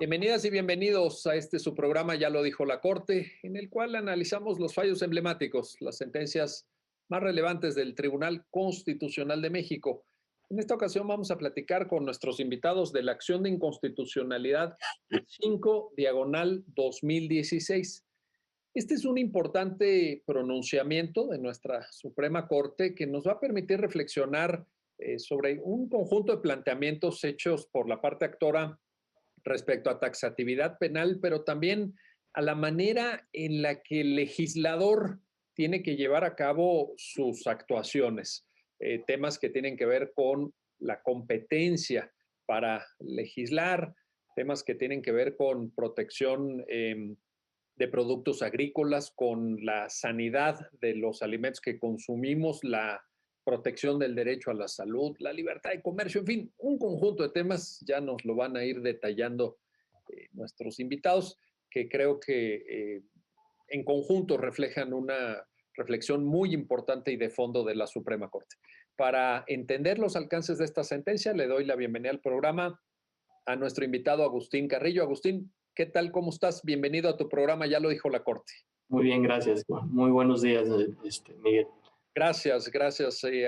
Bienvenidas y bienvenidos a este su programa, Ya lo dijo la Corte, en el cual analizamos los fallos emblemáticos, las sentencias más relevantes del Tribunal Constitucional de México. En esta ocasión vamos a platicar con nuestros invitados de la acción de inconstitucionalidad 5/2016. Este es un importante pronunciamiento de nuestra Suprema Corte que nos va a permitir reflexionar sobre un conjunto de planteamientos hechos por la parte actora respecto a taxatividad penal, pero también a la manera en la que el legislador tiene que llevar a cabo sus actuaciones. Temas que tienen que ver con la competencia para legislar, temas que tienen que ver con protección de productos agrícolas, con la sanidad de los alimentos que consumimos, la protección del derecho a la salud, la libertad de comercio, en fin, un conjunto de temas, ya nos lo van a ir detallando nuestros invitados, que creo que en conjunto reflejan una reflexión muy importante y de fondo de la Suprema Corte. Para entender los alcances de esta sentencia, le doy la bienvenida al programa a nuestro invitado Agustín Carrillo. Agustín, ¿qué tal? ¿Cómo estás? Bienvenido a tu programa, Ya lo dijo la Corte. Muy bien, gracias, Juan. Muy buenos días, Miguel. Gracias,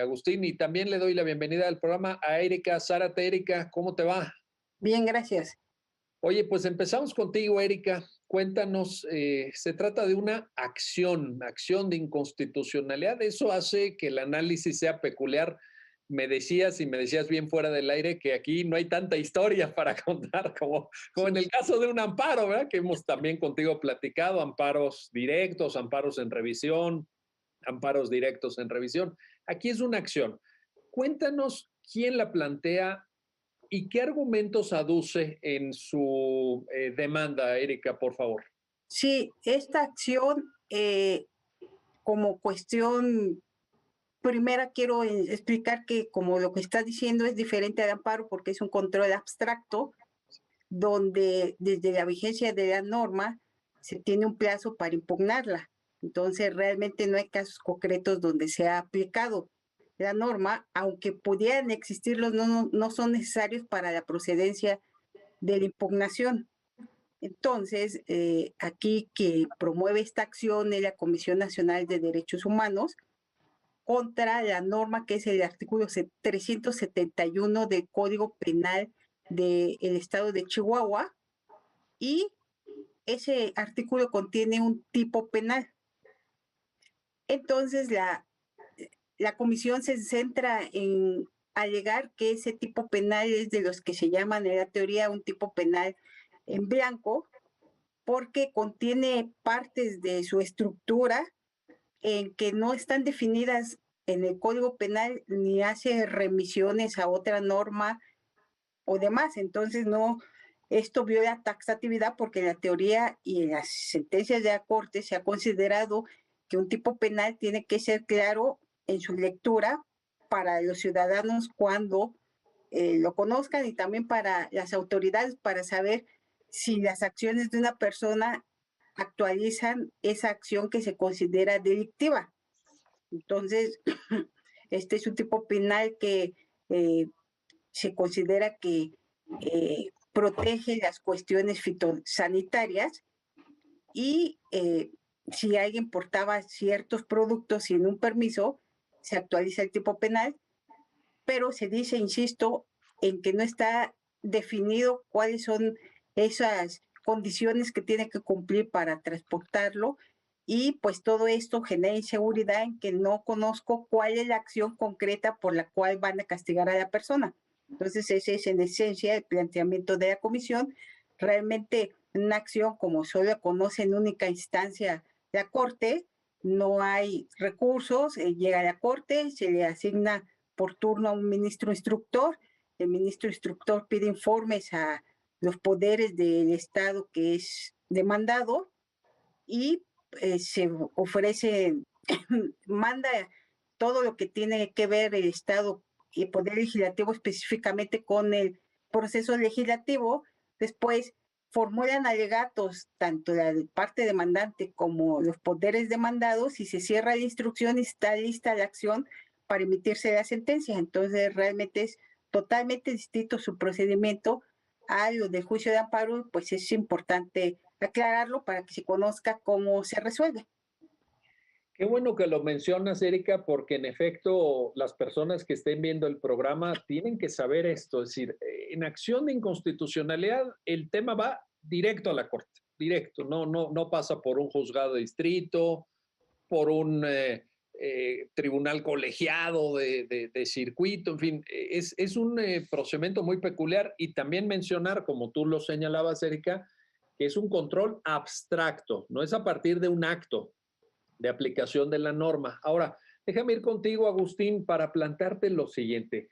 Agustín. Y también le doy la bienvenida al programa a Erika Zárate. Erika, ¿cómo te va? Bien, gracias. Oye, pues empezamos contigo, Erika. Cuéntanos, se trata de una acción de inconstitucionalidad. Eso hace que el análisis sea peculiar. Me decías bien fuera del aire que aquí no hay tanta historia para contar como en el caso de un amparo, ¿verdad? Que hemos también contigo platicado, amparos directos, amparos en revisión, amparos directos en revisión. Aquí es una acción. Cuéntanos quién la plantea y qué argumentos aduce en su demanda, Erika, por favor. Sí, esta acción, como cuestión primera, quiero explicar que como lo que está diciendo es diferente al amparo porque es un control abstracto, donde desde la vigencia de la norma se tiene un plazo para impugnarla. Entonces, realmente no hay casos concretos donde se ha aplicado la norma, aunque pudieran existirlos, no son necesarios para la procedencia de la impugnación. Entonces, aquí que promueve esta acción es la Comisión Nacional de Derechos Humanos contra la norma que es el artículo 371 del Código Penal del Estado de Chihuahua, y ese artículo contiene un tipo penal. Entonces, la comisión se centra en alegar que ese tipo penal es de los que se llaman en la teoría un tipo penal en blanco, porque contiene partes de su estructura en que no están definidas en el Código Penal ni hace remisiones a otra norma o demás. Entonces, esto viola taxatividad porque en la teoría y en las sentencias de la Corte se ha considerado que un tipo penal tiene que ser claro en su lectura para los ciudadanos cuando lo conozcan, y también para las autoridades para saber si las acciones de una persona actualizan esa acción que se considera delictiva. Entonces, este es un tipo penal que se considera que protege las cuestiones fitosanitarias, y si alguien portaba ciertos productos sin un permiso, se actualiza el tipo penal, pero se dice, insisto, en que no está definido cuáles son esas condiciones que tiene que cumplir para transportarlo, y pues todo esto genera inseguridad en que no conozco cuál es la acción concreta por la cual van a castigar a la persona. Entonces ese es en esencia el planteamiento de la comisión. Realmente una acción como solo conoce en única instancia la Corte, no hay recursos, llega a la Corte, se le asigna por turno a un ministro instructor, el ministro instructor pide informes a los poderes del Estado que es demandado, y se ofrece, manda todo lo que tiene que ver el Estado y el Poder Legislativo específicamente con el proceso legislativo. Después formulan alegatos tanto la parte demandante como los poderes demandados, y se cierra la instrucción y está lista la acción para emitirse la sentencia. Entonces realmente es totalmente distinto su procedimiento a lo del juicio de amparo, pues es importante aclararlo para que se conozca cómo se resuelve. Qué bueno que lo mencionas, Erika, porque en efecto las personas que estén viendo el programa tienen que saber esto. Es decir, en acción de inconstitucionalidad el tema va directo a la Corte, directo, no pasa por un juzgado de distrito, por un tribunal colegiado de circuito, en fin, es un procedimiento muy peculiar y también mencionar, como tú lo señalabas, Erika, que es un control abstracto, no es a partir de un acto de aplicación de la norma. Ahora, déjame ir contigo, Agustín, para plantearte lo siguiente.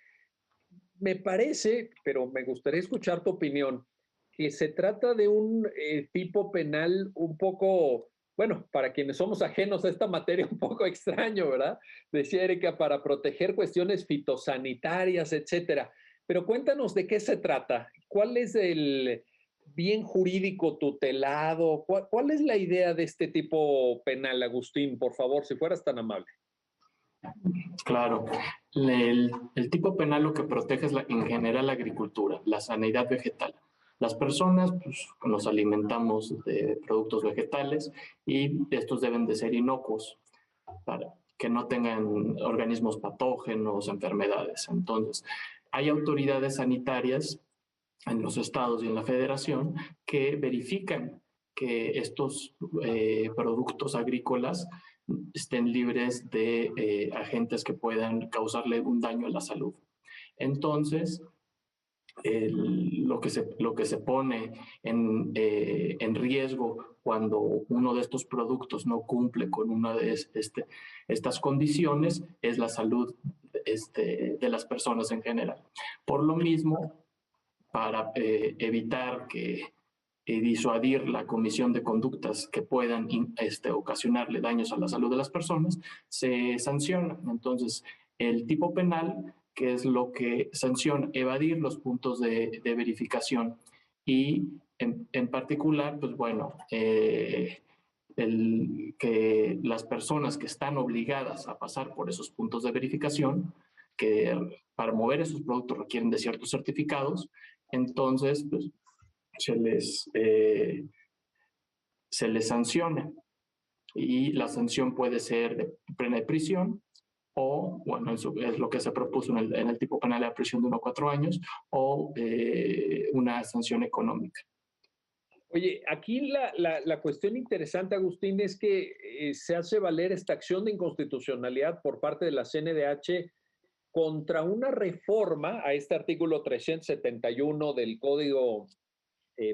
Me parece, pero me gustaría escuchar tu opinión, que se trata de un tipo penal un poco, bueno, para quienes somos ajenos a esta materia, un poco extraño, ¿verdad? Decía Erika, para proteger cuestiones fitosanitarias, etcétera. Pero cuéntanos de qué se trata. ¿Cuál es el bien jurídico tutelado? ¿Cuál es la idea de este tipo penal, Agustín? Por favor, si fueras tan amable. Claro, el tipo penal lo que protege es en general la agricultura, la sanidad vegetal. Las personas pues, nos alimentamos de productos vegetales y estos deben de ser inocuos para que no tengan organismos patógenos, enfermedades. Entonces, hay autoridades sanitarias en los estados y en la federación que verifican que estos productos agrícolas estén libres de agentes que puedan causarle un daño a la salud. Entonces, lo que se pone en riesgo cuando uno de estos productos no cumple con una de estas condiciones es la salud de las personas en general. Por lo mismo, para evitar y disuadir la comisión de conductas que puedan ocasionarle daños a la salud de las personas, se sanciona. Entonces, el tipo penal, que es lo que sanciona, evadir los puntos de verificación y en particular, pues bueno, que las personas que están obligadas a pasar por esos puntos de verificación, que para mover esos productos requieren de ciertos certificados, entonces pues, se les sanciona y la sanción puede ser de pena de prisión o, bueno, eso es lo que se propuso en el tipo penal de prisión de 1 a 4 años o una sanción económica. Oye, aquí la cuestión interesante, Agustín, es que se hace valer esta acción de inconstitucionalidad por parte de la CNDH contra una reforma a este artículo 371 del Código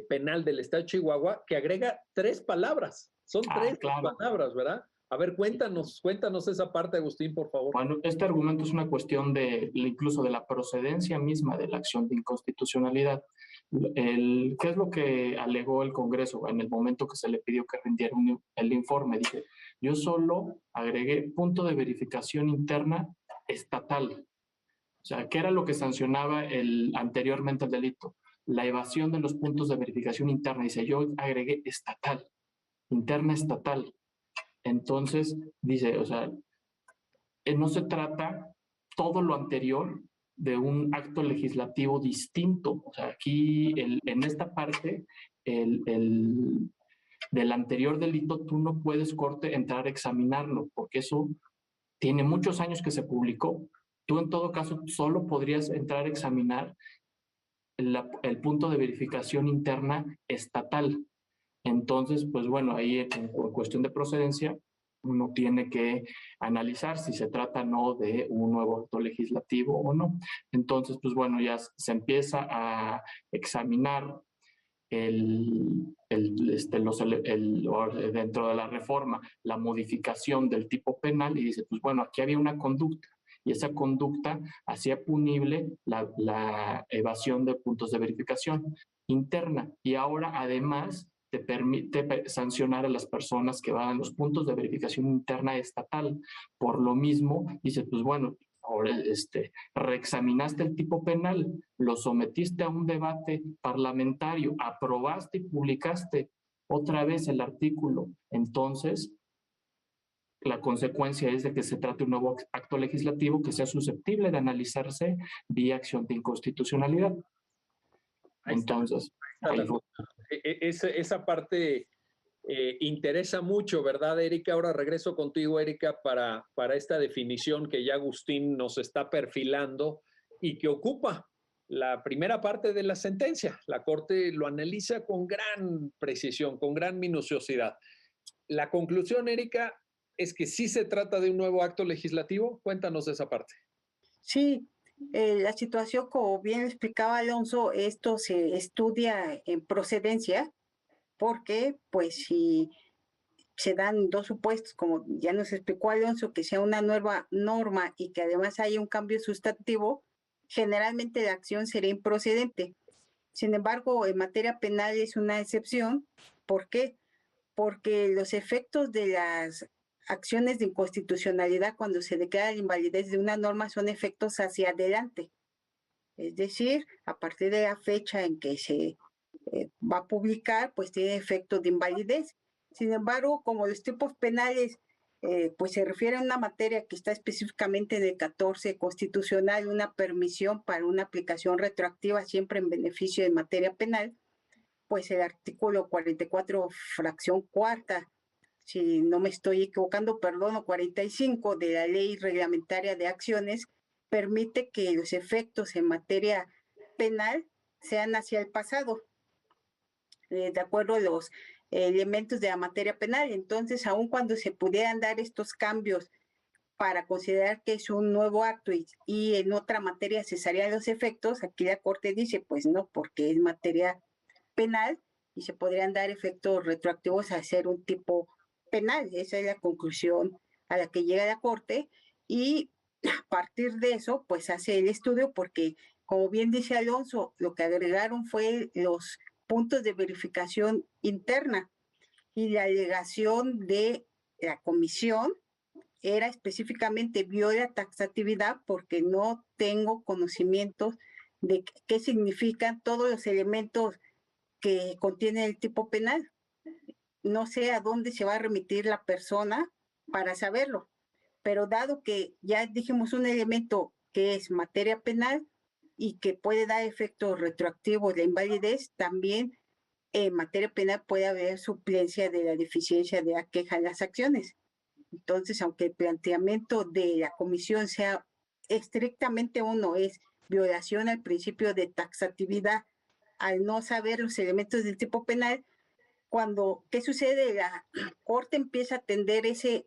Penal del Estado de Chihuahua que agrega 3 palabras. Son 3 claro. palabras, ¿verdad? A ver, cuéntanos esa parte, Agustín, por favor. Bueno, este argumento es una cuestión incluso de la procedencia misma de la acción de inconstitucionalidad. ¿Qué es lo que alegó el Congreso en el momento que se le pidió que rindiera el informe? Dice, yo solo agregué punto de verificación interna estatal. O sea, ¿qué era lo que sancionaba anteriormente el delito? La evasión de los puntos de verificación interna. Dice, yo agregué estatal, interna estatal. Entonces, dice, o sea, no se trata todo lo anterior de un acto legislativo distinto. O sea, aquí en esta parte del anterior delito tú no puedes, corte, entrar a examinarlo, porque eso tiene muchos años que se publicó. Tú en todo caso solo podrías entrar a examinar el punto de verificación interna estatal. Entonces, pues bueno, ahí por cuestión de procedencia, uno tiene que analizar si se trata o no de un nuevo acto legislativo o no. Entonces, pues bueno, ya se empieza a examinar dentro de la reforma la modificación del tipo penal y dice, pues bueno, aquí había una conducta y esa conducta hacía punible la evasión de puntos de verificación interna y ahora además te permite sancionar a las personas que van a los puntos de verificación interna estatal. Por lo mismo, dice, pues bueno, ahora reexaminaste el tipo penal, lo sometiste a un debate parlamentario, aprobaste y publicaste otra vez el artículo. Entonces, la consecuencia es de que se trate un nuevo acto legislativo que sea susceptible de analizarse vía acción de inconstitucionalidad. Ahí está, Entonces, ahí ahí está fue. esa parte interesa mucho, ¿verdad, Erika? Ahora regreso contigo, Erika, para esta definición que ya Agustín nos está perfilando y que ocupa la primera parte de la sentencia. La Corte lo analiza con gran precisión, con gran minuciosidad. La conclusión, Erika, es que sí se trata de un nuevo acto legislativo. Cuéntanos de esa parte. Sí, la situación, como bien explicaba Alonso, esto se estudia en procedencia porque, pues, si se dan dos supuestos, como ya nos explicó Alonso, que sea una nueva norma y que además haya un cambio sustantivo, generalmente la acción sería improcedente. Sin embargo, en materia penal es una excepción. ¿Por qué? Porque los efectos de las acciones de inconstitucionalidad cuando se declara la invalidez de una norma son efectos hacia adelante. Es decir, a partir de la fecha en que se va a publicar, pues tiene efecto de invalidez. Sin embargo, como los tipos penales pues se refiere a una materia que está específicamente en el 14 constitucional, una permisión para una aplicación retroactiva siempre en beneficio de materia penal, pues el artículo 44, fracción cuarta, si no me estoy equivocando, perdón, 45 de la Ley Reglamentaria de Acciones, permite que los efectos en materia penal sean hacia el pasado, de acuerdo a los elementos de la materia penal. Entonces, aun cuando se pudieran dar estos cambios para considerar que es un nuevo acto y en otra materia cesarían los efectos, aquí la Corte dice, pues no, porque es materia penal y se podrían dar efectos retroactivos a ser un tipo penal. Esa es la conclusión a la que llega la Corte y a partir de eso, pues hace el estudio porque, como bien dice Alonso, lo que agregaron fue los puntos de verificación interna y la alegación de la comisión era específicamente viola taxatividad porque no tengo conocimientos de qué significan todos los elementos que contiene el tipo penal. No sé a dónde se va a remitir la persona para saberlo, pero dado que ya dijimos un elemento que es materia penal y que puede dar efectos retroactivos de invalidez, también en materia penal puede haber suplencia de la deficiencia de aqueja en las acciones. Entonces, aunque el planteamiento de la comisión sea estrictamente uno, es violación al principio de taxatividad al no saber los elementos del tipo penal, cuando, ¿qué sucede? La Corte empieza a atender ese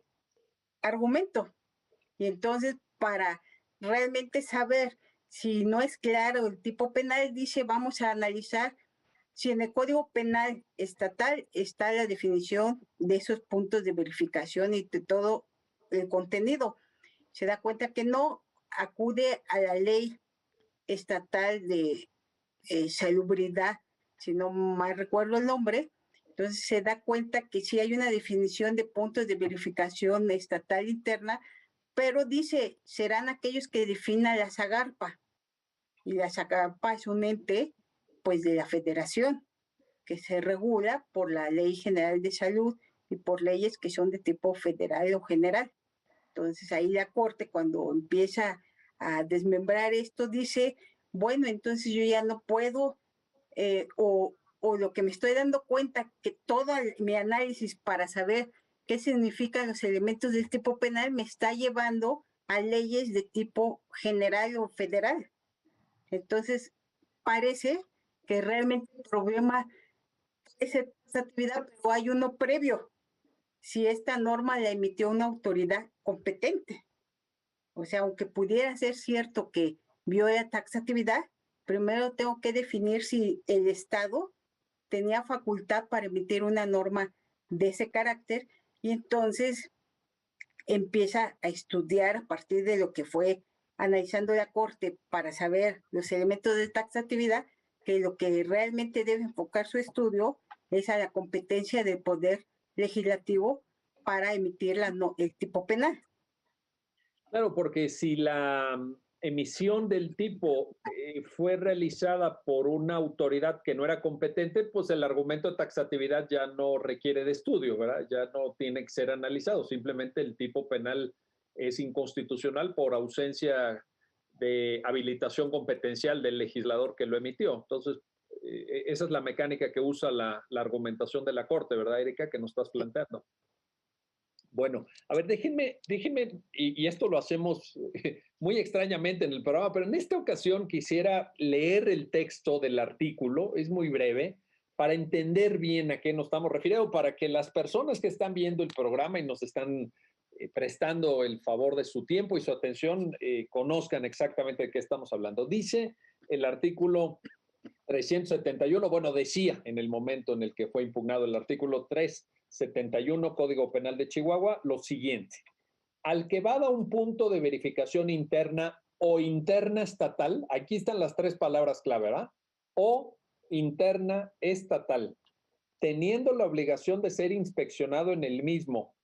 argumento. Y entonces, para realmente saber si no es claro el tipo penal, dice, vamos a analizar si en el Código Penal estatal está la definición de esos puntos de verificación y de todo el contenido. Se da cuenta que no, acude a la ley estatal de salubridad, si no mal recuerdo el nombre. Entonces se da cuenta que sí hay una definición de puntos de verificación estatal interna, pero dice, serán aquellos que definan la SAGARPA. Y la SAGARPA es un ente, pues, de la federación, que se regula por la Ley General de Salud y por leyes que son de tipo federal o general. Entonces ahí la Corte, cuando empieza a desmembrar esto, dice, bueno, entonces yo ya no puedo, o lo que me estoy dando cuenta, que todo mi análisis para saber qué significan los elementos del tipo penal me está llevando a leyes de tipo general o federal. Entonces, parece que realmente el problema es esa actividad, pero hay uno previo, si esta norma la emitió una autoridad competente. O sea, aunque pudiera ser cierto que viola taxatividad, primero tengo que definir si el Estado tenía facultad para emitir una norma de ese carácter y entonces empieza a estudiar a partir de lo que fue analizando la Corte para saber los elementos de taxatividad, que lo que realmente debe enfocar su estudio es a la competencia del Poder Legislativo para emitir el tipo penal. Claro, porque si la emisión del tipo fue realizada por una autoridad que no era competente, pues el argumento de taxatividad ya no requiere de estudio, ¿verdad? Ya no tiene que ser analizado, simplemente el tipo penal es inconstitucional por ausencia de habilitación competencial del legislador que lo emitió. Entonces, esa es la mecánica que usa la argumentación de la Corte, ¿verdad, Erika? Que nos estás planteando. Bueno, a ver, déjenme, y esto lo hacemos muy extrañamente en el programa, pero en esta ocasión quisiera leer el texto del artículo, es muy breve, para entender bien a qué nos estamos refiriendo, para que las personas que están viendo el programa y nos están prestando el favor de su tiempo y su atención, conozcan exactamente de qué estamos hablando. Dice el artículo 371, bueno, decía en el momento en el que fue impugnado el artículo 371 Código Penal de Chihuahua, lo siguiente: al que va a un punto de verificación interna o interna estatal, aquí están las tres palabras clave, ¿verdad? O interna estatal, teniendo la obligación de ser inspeccionado en el mismo,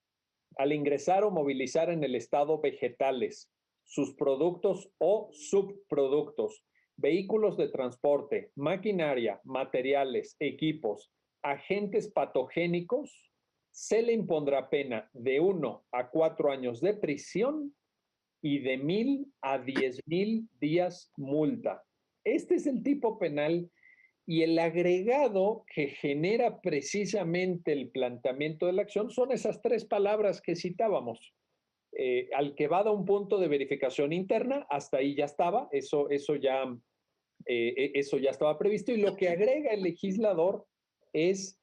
al ingresar o movilizar en el estado vegetales, sus productos o subproductos, vehículos de transporte, maquinaria, materiales, equipos, agentes patogénicos, se le impondrá pena de 1 a 4 años de prisión y de 1,000 a 10,000 días multa. Este es el tipo penal y el agregado que genera precisamente el planteamiento de la acción son esas tres palabras que citábamos. Al que va a un punto de verificación interna, hasta ahí ya estaba, eso ya estaba previsto, y lo que agrega el legislador es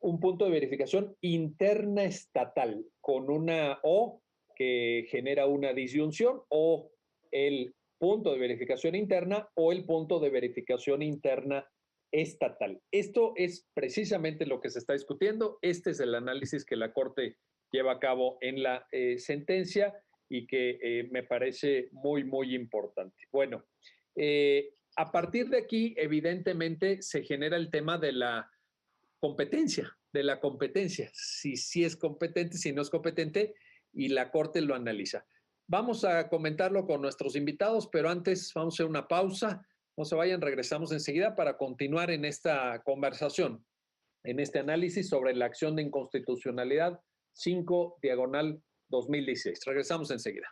un punto de verificación interna estatal, con una O que genera una disyunción, o el punto de verificación interna o el punto de verificación interna estatal. Esto es precisamente lo que se está discutiendo. Este es el análisis que la Corte lleva a cabo en la sentencia y que me parece muy, muy importante. Bueno, a partir de aquí, evidentemente, se genera el tema de la competencia, si es competente, si no es competente, y la Corte lo analiza. Vamos a comentarlo con nuestros invitados, pero antes vamos a hacer una pausa. No se vayan, regresamos enseguida para continuar en esta conversación, en este análisis sobre la acción de inconstitucionalidad 5/2016. Regresamos enseguida.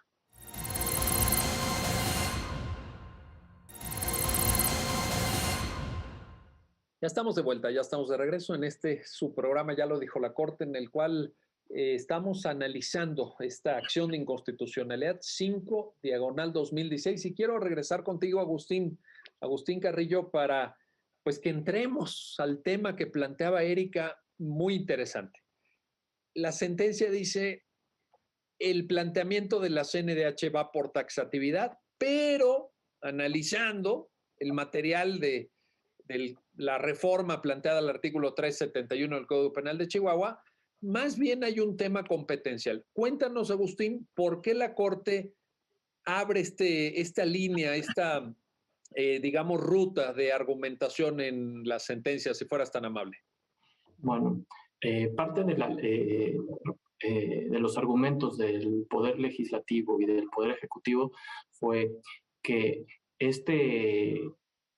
Ya estamos de vuelta, ya estamos de regreso en su programa, ya lo dijo la Corte, en el cual estamos analizando esta acción de inconstitucionalidad 5/2016. Y quiero regresar contigo, Agustín Carrillo, para pues que entremos al tema que planteaba Erika, muy interesante. La sentencia dice: el planteamiento de la CNDH va por taxatividad, pero analizando el material de la reforma planteada al artículo 371 del Código Penal de Chihuahua, más bien hay un tema competencial. Cuéntanos, Agustín, ¿por qué la Corte abre esta línea, digamos, ruta de argumentación en la sentencia, si fueras tan amable? Bueno, parte de los argumentos del Poder Legislativo y del Poder Ejecutivo fue que este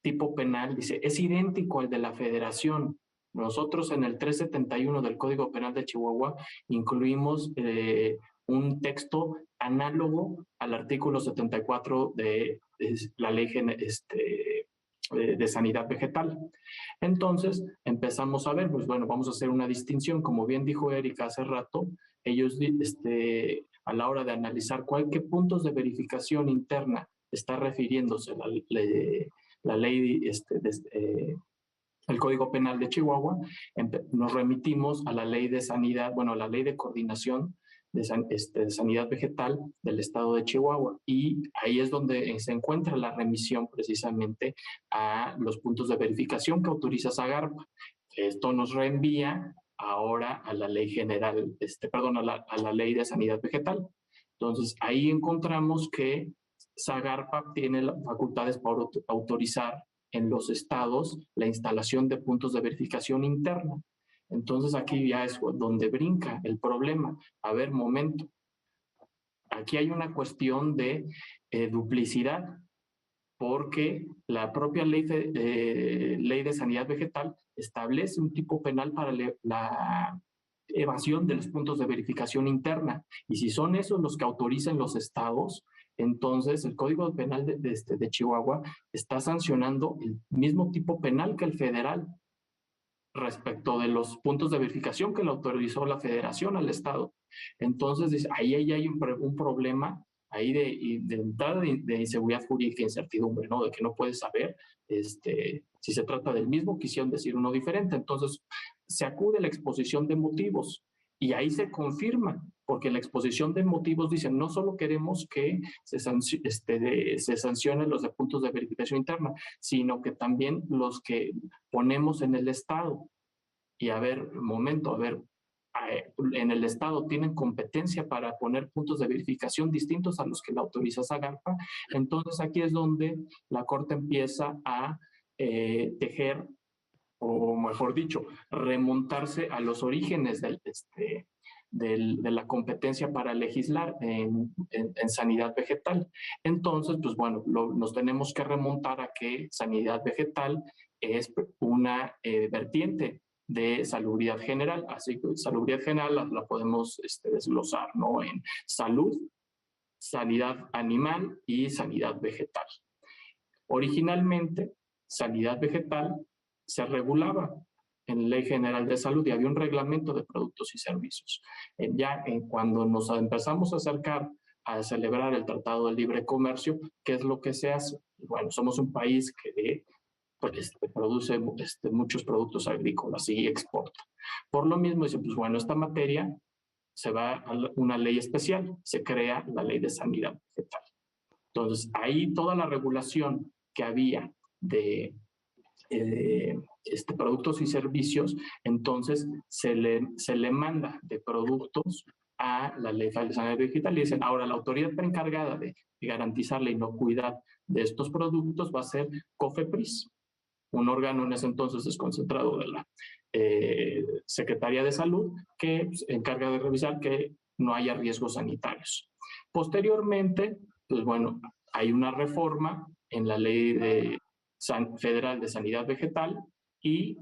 tipo penal, dice, es idéntico al de la Federación. Nosotros en el 371 del Código Penal de Chihuahua incluimos un texto análogo al artículo 74 de la Ley de Sanidad Vegetal. Entonces empezamos a ver, pues bueno, vamos a hacer una distinción, como bien dijo Erika hace rato, ellos a la hora de analizar qué puntos de verificación interna está refiriéndose la ley, el Código Penal de Chihuahua, nos remitimos a la ley de sanidad, bueno, la ley de coordinación de sanidad vegetal del estado de Chihuahua, y ahí es donde se encuentra la remisión precisamente a los puntos de verificación que autoriza SAGARPA. Esto nos reenvía ahora a la ley general, a la ley de sanidad vegetal. Entonces ahí encontramos que SAGARPA tiene las facultades para autorizar en los estados la instalación de puntos de verificación interna. Entonces aquí ya es donde brinca el problema. A ver, momento. Aquí hay una cuestión de duplicidad, porque la propia ley de sanidad vegetal establece un tipo penal para la evasión de los puntos de verificación interna. Y si son esos los que autorizan los estados, Entonces, el Código Penal de Chihuahua está sancionando el mismo tipo penal que el federal respecto de los puntos de verificación que le autorizó la federación al Estado. Entonces, ahí hay un problema ahí de entrada de inseguridad jurídica e incertidumbre, ¿no? De que no puedes saber si se trata del mismo, quisieron decir uno diferente. Entonces, se acude a la exposición de motivos y ahí se confirma, porque la exposición de motivos dice, no solo queremos que se sancionen los de puntos de verificación interna, sino que también los que ponemos en el Estado. Y a ver, en el Estado tienen competencia para poner puntos de verificación distintos a los que la autoriza Zagarpa. Entonces aquí es donde la Corte empieza a tejer, o mejor dicho, remontarse a los orígenes de la competencia para legislar en sanidad vegetal. Entonces, pues bueno, nos tenemos que remontar a que sanidad vegetal es una vertiente de salubridad general. Así que salubridad general la podemos desglosar, ¿no? En salud, sanidad animal y sanidad vegetal. Originalmente, sanidad vegetal se regulaba en Ley General de Salud y había un reglamento de productos y servicios. Cuando nos empezamos a acercar a celebrar el Tratado de Libre Comercio, ¿qué es lo que se hace? Bueno, somos un país que produce muchos productos agrícolas y exporta. Por lo mismo, dice, pues bueno, esta materia se va a una ley especial, se crea la Ley de Sanidad Vegetal. Entonces, ahí toda la regulación que había de productos y servicios, entonces se le manda de productos a la Ley de Sanidad Vegetal y dicen, ahora la autoridad encargada de garantizar la inocuidad de estos productos va a ser COFEPRIS, un órgano en ese entonces desconcentrado de la Secretaría de Salud, que se encarga de revisar que no haya riesgos sanitarios. Posteriormente, pues bueno, hay una reforma en la Ley Federal de Sanidad Vegetal y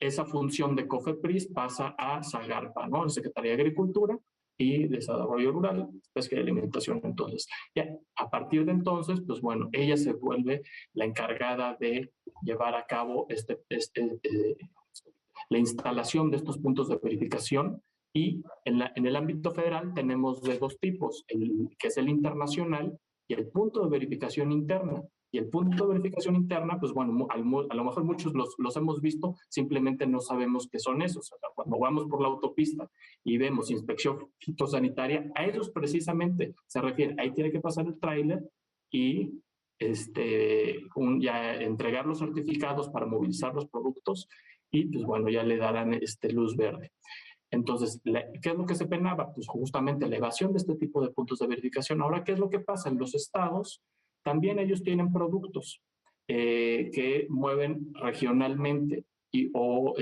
esa función de COFEPRIS pasa a Zagarpa, ¿no? La Secretaría de Agricultura y Desarrollo Rural, Pesca y Alimentación. Entonces, ya a partir de entonces, pues bueno, ella se vuelve la encargada de llevar a cabo la instalación de estos puntos de verificación. Y en el ámbito federal tenemos de dos tipos, que es el internacional y el punto de verificación interna. Y el punto de verificación interna, pues bueno, a lo mejor muchos los hemos visto, simplemente no sabemos qué son esos. O sea, cuando vamos por la autopista y vemos inspección fitosanitaria, a ellos precisamente se refiere. Ahí tiene que pasar el tráiler y ya entregar los certificados para movilizar los productos y pues bueno, ya le darán luz verde. Entonces, ¿qué es lo que se penaba? Pues justamente la evasión de este tipo de puntos de verificación. Ahora, ¿qué es lo que pasa? En los estados también ellos tienen productos que mueven regionalmente o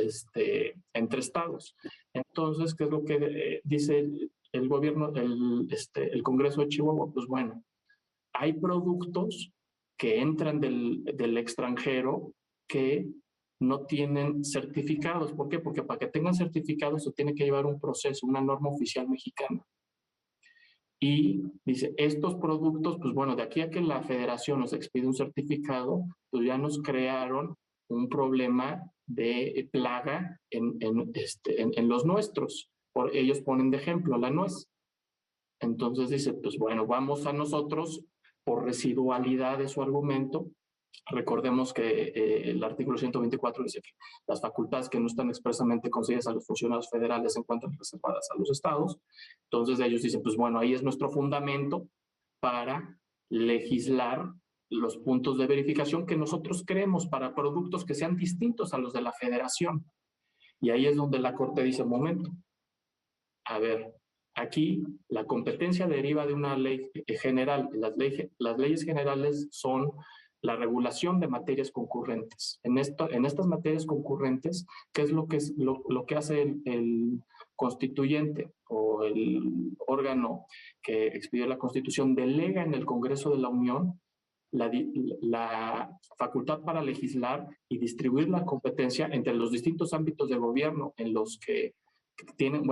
entre estados. Entonces, ¿qué es lo que dice el gobierno, el Congreso de Chihuahua? Pues bueno, hay productos que entran del extranjero que no tienen certificados. ¿Por qué? Porque para que tengan certificados se tiene que llevar un proceso, una norma oficial mexicana. Y dice, estos productos, pues bueno, de aquí a que la federación nos expide un certificado, pues ya nos crearon un problema de plaga en los nuestros. Ellos ponen de ejemplo la nuez. Entonces dice, pues bueno, vamos a nosotros, por residualidad de su argumento, recordemos que el artículo 124 dice que las facultades que no están expresamente concedidas a los funcionarios federales se encuentran reservadas a los estados. Entonces ellos dicen, pues bueno, ahí es nuestro fundamento para legislar los puntos de verificación que nosotros creemos para productos que sean distintos a los de la federación. Y ahí es donde la Corte dice, momento, a ver, aquí la competencia deriva de una ley general. Las leyes generales son la regulación de materias concurrentes. En estas materias concurrentes, ¿qué es lo que hace el constituyente o el órgano que expidió la Constitución? Delega en el Congreso de la Unión la facultad para legislar y distribuir la competencia entre los distintos ámbitos de gobierno en los que tienen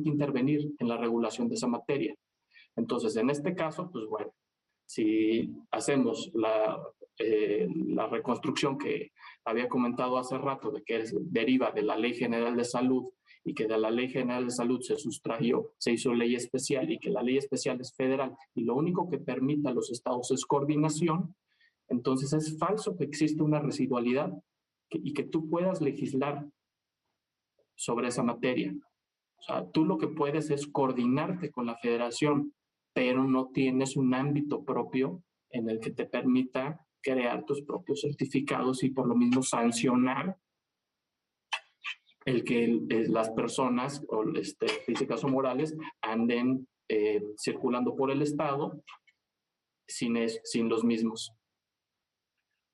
que intervenir en la regulación de esa materia. Entonces, en este caso, pues bueno, Si hacemos la reconstrucción que había comentado hace rato, de que deriva de la Ley General de Salud, y que de la Ley General de Salud se sustrayó, se hizo ley especial, y que la ley especial es federal, y lo único que permite a los estados es coordinación, entonces es falso que exista una residualidad y que tú puedas legislar sobre esa materia. O sea, tú lo que puedes es coordinarte con la federación, pero no tienes un ámbito propio en el que te permita crear tus propios certificados y por lo mismo sancionar el que las personas, o físicas o morales, anden circulando por el Estado sin los mismos.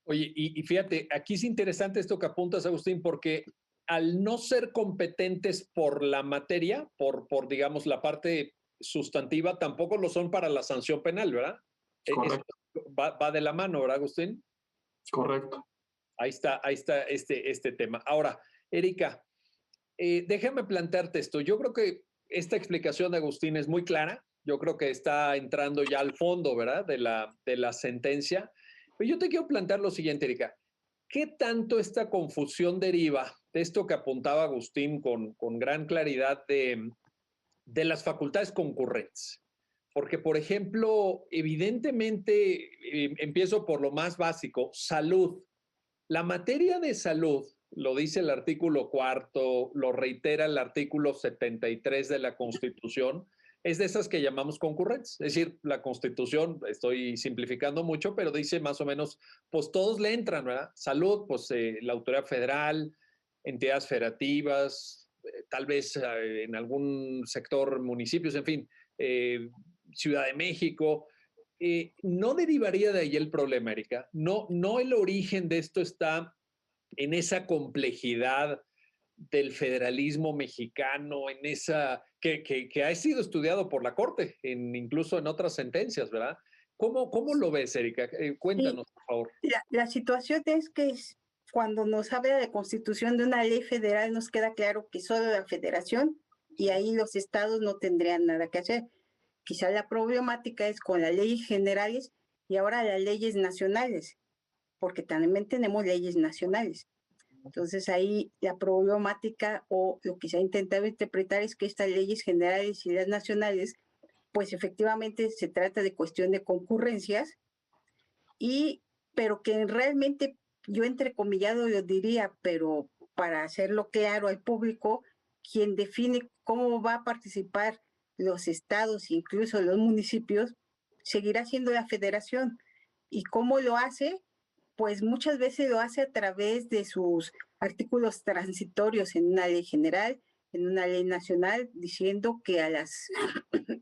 Oye, y fíjate, aquí es interesante esto que apuntas, Agustín, porque al no ser competentes por la materia, por digamos, la parte sustantiva, tampoco lo son para la sanción penal, ¿verdad? Correcto. Va de la mano, ¿verdad, Agustín? Correcto. Ahí está este tema. Ahora, Erika, déjame plantearte esto. Yo creo que esta explicación de Agustín es muy clara. Yo creo que está entrando ya al fondo, ¿verdad? De la sentencia. Pero yo te quiero plantear lo siguiente, Erika. ¿Qué tanto esta confusión deriva de esto que apuntaba Agustín con gran claridad de las facultades concurrentes? Porque, por ejemplo, evidentemente, empiezo por lo más básico, salud. La materia de salud, lo dice el artículo 4, lo reitera el artículo 73 de la Constitución, es de esas que llamamos concurrentes. Es decir, la Constitución, estoy simplificando mucho, pero dice más o menos, pues todos le entran, ¿verdad? Salud, pues la autoridad federal, entidades federativas, tal vez en algún sector municipios, en fin, Ciudad de México. No derivaría de ahí el problema, Erika. No el origen de esto está en esa complejidad del federalismo mexicano, en esa que ha sido estudiado por la Corte, incluso en otras sentencias, ¿verdad? ¿Cómo lo ves, Erika? Cuéntanos, por favor. La situación es que cuando nos habla de constitución de una ley federal, nos queda claro que solo la federación y ahí los estados no tendrían nada que hacer. Quizá la problemática es con las leyes generales y ahora las leyes nacionales, porque también tenemos leyes nacionales. Entonces ahí la problemática o lo que se ha intentado interpretar es que estas leyes generales y las nacionales, pues efectivamente se trata de cuestión de concurrencias, pero que realmente yo entrecomillado lo diría, pero para hacerlo claro al público, quien define cómo va a participar los estados, incluso los municipios, seguirá siendo la federación. ¿Y cómo lo hace? Pues muchas veces lo hace a través de sus artículos transitorios en una ley general, en una ley nacional, diciendo que a las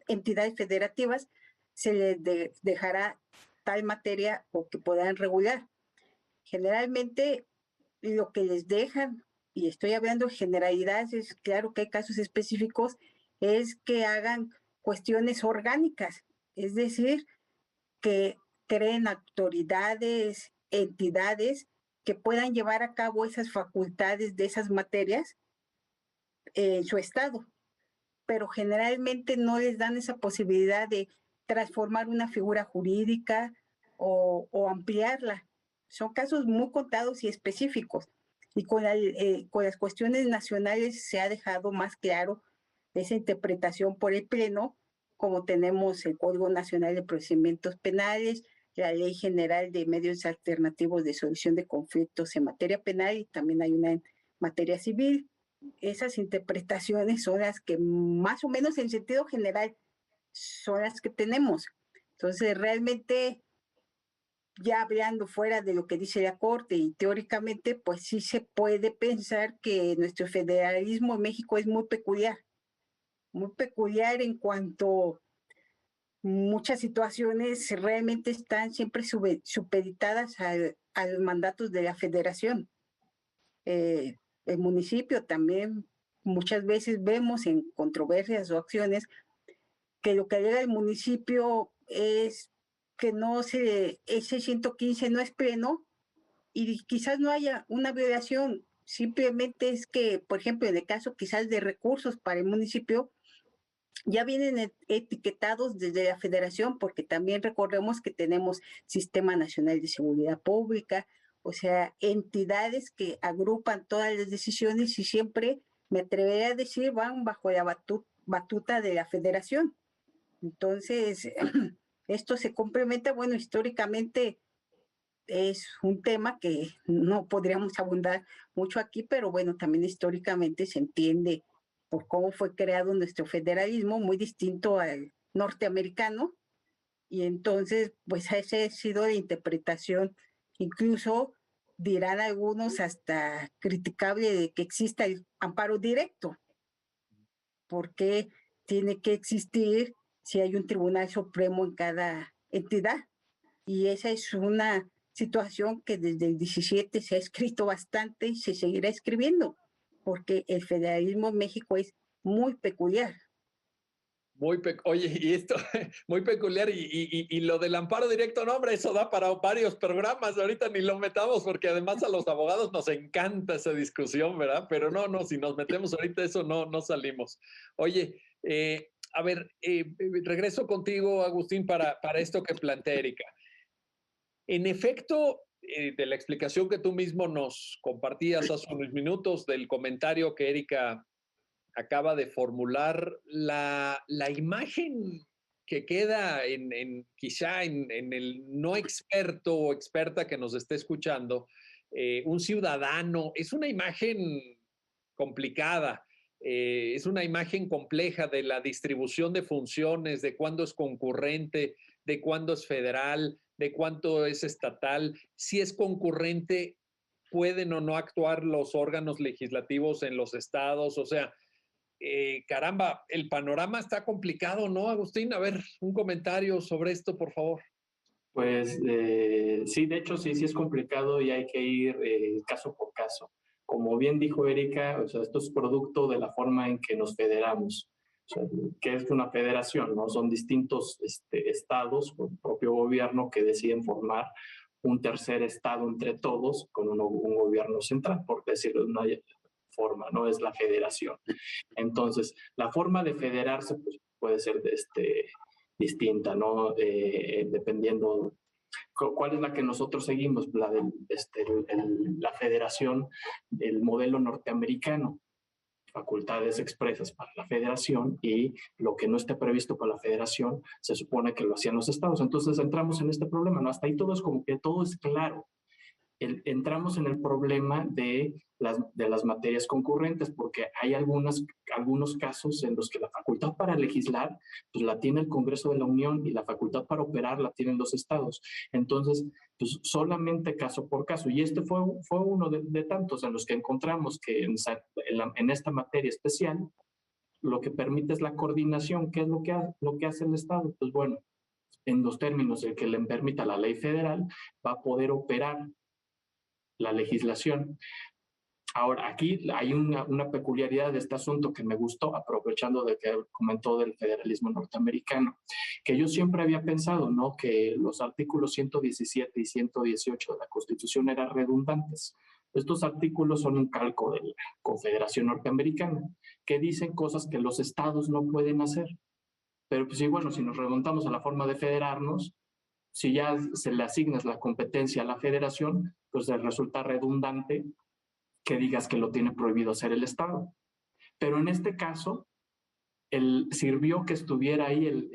entidades federativas se les dejará tal materia o que puedan regular. Generalmente lo que les dejan, y estoy hablando de generalidades, es claro que hay casos específicos, es que hagan cuestiones orgánicas, es decir, que creen autoridades, entidades que puedan llevar a cabo esas facultades de esas materias en su estado, pero generalmente no les dan esa posibilidad de transformar una figura jurídica o ampliarla. Son casos muy contados y específicos. Y con las cuestiones nacionales se ha dejado más claro esa interpretación por el Pleno, como tenemos el Código Nacional de Procedimientos Penales, la Ley General de Medios Alternativos de Solución de Conflictos en materia penal y también hay una en materia civil. Esas interpretaciones son las que más o menos en sentido general son las que tenemos. Entonces, realmente, ya hablando fuera de lo que dice la Corte y teóricamente, pues sí se puede pensar que nuestro federalismo en México es muy peculiar en cuanto muchas situaciones realmente están siempre supeditadas a los mandatos de la federación. El municipio también muchas veces vemos en controversias o acciones que lo que alega el municipio es que ese 115 no es pleno y quizás no haya una violación, simplemente es que, por ejemplo, en el caso quizás de recursos para el municipio, ya vienen etiquetados desde la federación, porque también recordemos que tenemos Sistema Nacional de Seguridad Pública, o sea, entidades que agrupan todas las decisiones y siempre, me atrevería a decir, van bajo la batuta de la federación. Entonces, esto se complementa, bueno, históricamente es un tema que no podríamos abundar mucho aquí, pero bueno, también históricamente se entiende por cómo fue creado nuestro federalismo, muy distinto al norteamericano, y entonces, pues esa ha sido la interpretación, incluso dirán algunos hasta criticable de que exista el amparo directo, porque tiene que existir si hay un tribunal supremo en cada entidad. Y esa es una situación que desde el 17 se ha escrito bastante y se seguirá escribiendo, porque el federalismo en México es muy peculiar. Oye, y esto, muy peculiar, y lo del amparo directo, no, hombre, eso da para varios programas, ahorita ni lo metamos, porque además a los abogados nos encanta esa discusión, ¿verdad? Pero no, si nos metemos ahorita eso no salimos. Oye, a ver, regreso contigo, Agustín, para esto que plantea Erika. En efecto, de la explicación que tú mismo nos compartías hace unos minutos, del comentario que Erika acaba de formular, la imagen que queda quizá en el no experto o experta que nos esté escuchando, un ciudadano, es una imagen complicada, es una imagen compleja de la distribución de funciones, de cuándo es concurrente, de cuándo es federal, de cuánto es estatal. Si es concurrente, pueden o no actuar los órganos legislativos en los estados, o sea, caramba, el panorama está complicado, ¿no, Agustín? A ver, un comentario sobre esto, por favor. Pues sí, de hecho sí es complicado y hay que ir caso por caso. Como bien dijo Erika, o sea, esto es producto de la forma en que nos federamos. O sea, ¿qué es una federación? ¿No? Son distintos estados con propio gobierno que deciden formar un tercer estado entre todos con un gobierno central, por decirlo de una forma, ¿no? Es la federación. Entonces, la forma de federarse pues, puede ser distinta, ¿no? Dependiendo cuál es la que nosotros seguimos, la federación, el modelo norteamericano, facultades expresas para la federación y lo que no esté previsto para la federación se supone que lo hacían los estados. Entonces entramos en este problema, ¿no? Hasta ahí todo es como que todo es claro. Entramos en el problema de las materias concurrentes, porque hay algunos casos en los que la facultad para legislar pues la tiene el Congreso de la Unión y la facultad para operar la tienen los estados. Entonces, pues solamente caso por caso. Y este fue uno de tantos en los que encontramos que en esta materia especial lo que permite es la coordinación. ¿Qué es lo que hace el Estado? Pues bueno, en los términos en que le permita la ley federal, va a poder operar la legislación. Ahora, aquí hay una peculiaridad de este asunto que me gustó, aprovechando de que comentó del federalismo norteamericano, que yo siempre había pensado, ¿no?, que los artículos 117 y 118 de la Constitución eran redundantes. Estos artículos son un calco de la Confederación Norteamericana, que dicen cosas que los estados no pueden hacer. Pero pues sí, bueno, si nos remontamos a la forma de federarnos, si ya se le asignas la competencia a la federación, pues resulta redundante que digas que lo tiene prohibido hacer el Estado. Pero en este caso, sirvió que estuviera ahí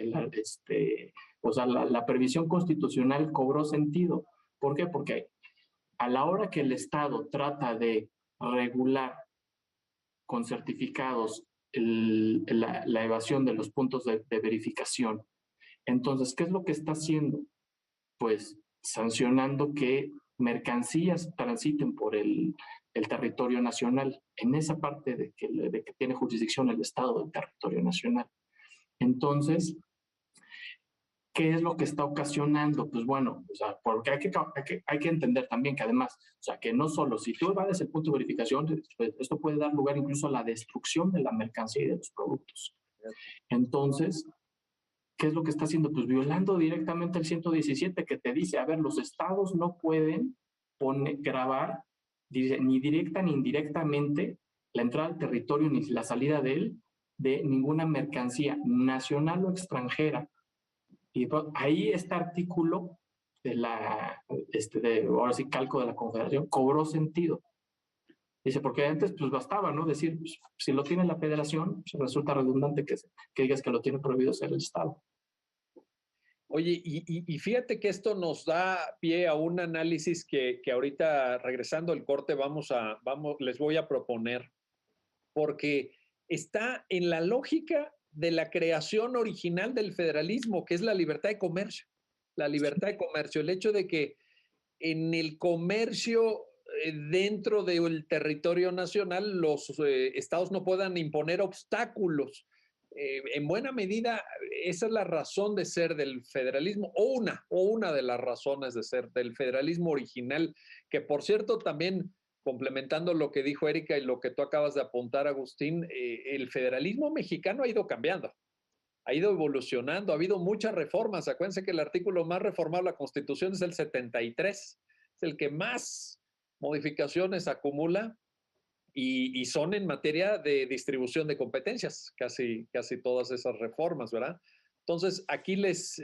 o sea, la previsión constitucional cobró sentido. ¿Por qué? Porque a la hora que el Estado trata de regular con certificados la evasión de los puntos de verificación, entonces, ¿qué es lo que está haciendo? Pues sancionando que mercancías transiten por el territorio nacional, en esa parte de que tiene jurisdicción el Estado del territorio nacional. Entonces, ¿qué es lo que está ocasionando? Pues bueno, o sea, porque hay que entender también que además, o sea, que no solo si tú evades el punto de verificación, pues esto puede dar lugar incluso a la destrucción de la mercancía y de los productos. Entonces, ¿qué es lo que está haciendo? Pues violando directamente el 117 que te dice, a ver, los estados no pueden grabar ni directa ni indirectamente la entrada al territorio ni la salida de él de ninguna mercancía nacional o extranjera. Y ahí este artículo ahora sí, calco de la Confederación, cobró sentido. Dice, porque antes pues bastaba, ¿no? Decir, pues, si lo tiene la Federación, pues, resulta redundante que digas que lo tiene prohibido ser el Estado. Oye, y fíjate que esto nos da pie a un análisis que ahorita, regresando al corte, les voy a proponer, porque está en la lógica de la creación original del federalismo, que es la libertad de comercio. La libertad de comercio, el hecho de que en el comercio dentro del territorio nacional los estados no puedan imponer obstáculos. En buena medida, esa es la razón de ser del federalismo, o una de las razones de ser del federalismo original, que por cierto también, complementando lo que dijo Erika y lo que tú acabas de apuntar, Agustín, el federalismo mexicano ha ido cambiando, ha ido evolucionando, ha habido muchas reformas. Acuérdense que el artículo más reformado de la Constitución es el 73, es el que más modificaciones acumula y son en materia de distribución de competencias, casi todas esas reformas, ¿verdad? Entonces, aquí les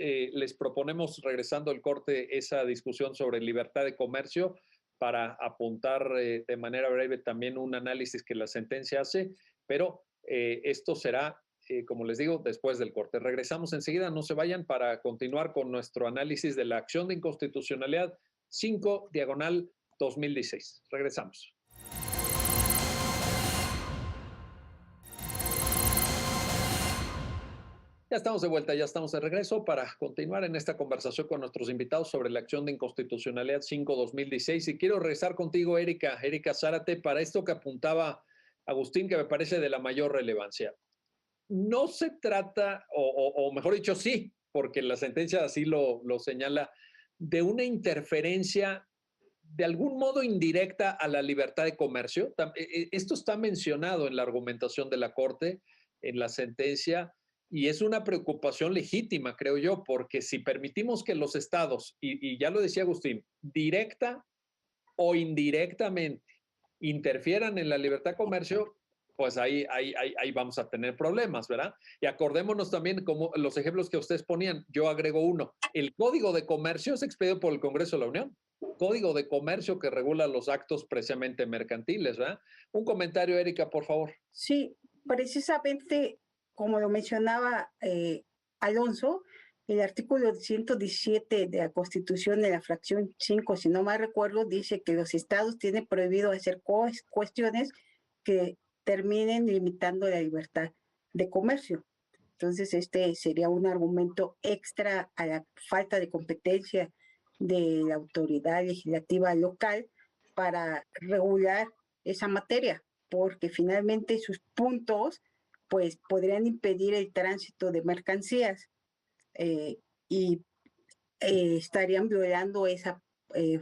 proponemos, regresando al corte, esa discusión sobre libertad de comercio para apuntar de manera breve también un análisis que la sentencia hace, pero esto será, como les digo, después del corte. Regresamos enseguida, no se vayan, para continuar con nuestro análisis de la acción de inconstitucionalidad 5/2016. Regresamos. Ya estamos de vuelta, ya estamos de regreso para continuar en esta conversación con nuestros invitados sobre la acción de inconstitucionalidad 5/2016. Y quiero regresar contigo, Erika Zárate, para esto que apuntaba Agustín, que me parece de la mayor relevancia. No se trata, o mejor dicho, sí, porque la sentencia así lo señala, de una interferencia de algún modo indirecta a la libertad de comercio. Esto está mencionado en la argumentación de la Corte, en la sentencia, y es una preocupación legítima, creo yo, porque si permitimos que los estados, y ya lo decía Agustín, directa o indirectamente interfieran en la libertad de comercio, pues ahí vamos a tener problemas, ¿verdad? Y acordémonos también, como los ejemplos que ustedes ponían, yo agrego uno. El Código de Comercio es expedido por el Congreso de la Unión. Código de Comercio que regula los actos precisamente mercantiles, ¿verdad? Un comentario, Erika, por favor. Sí, precisamente como lo mencionaba Alonso, el artículo 117 de la Constitución, de la fracción 5, si no mal recuerdo, dice que los estados tienen prohibido hacer cuestiones que terminen limitando la libertad de comercio. Entonces, este sería un argumento extra a la falta de competencia de la autoridad legislativa local para regular esa materia, porque finalmente sus puntos pues podrían impedir el tránsito de mercancías y estarían violando esa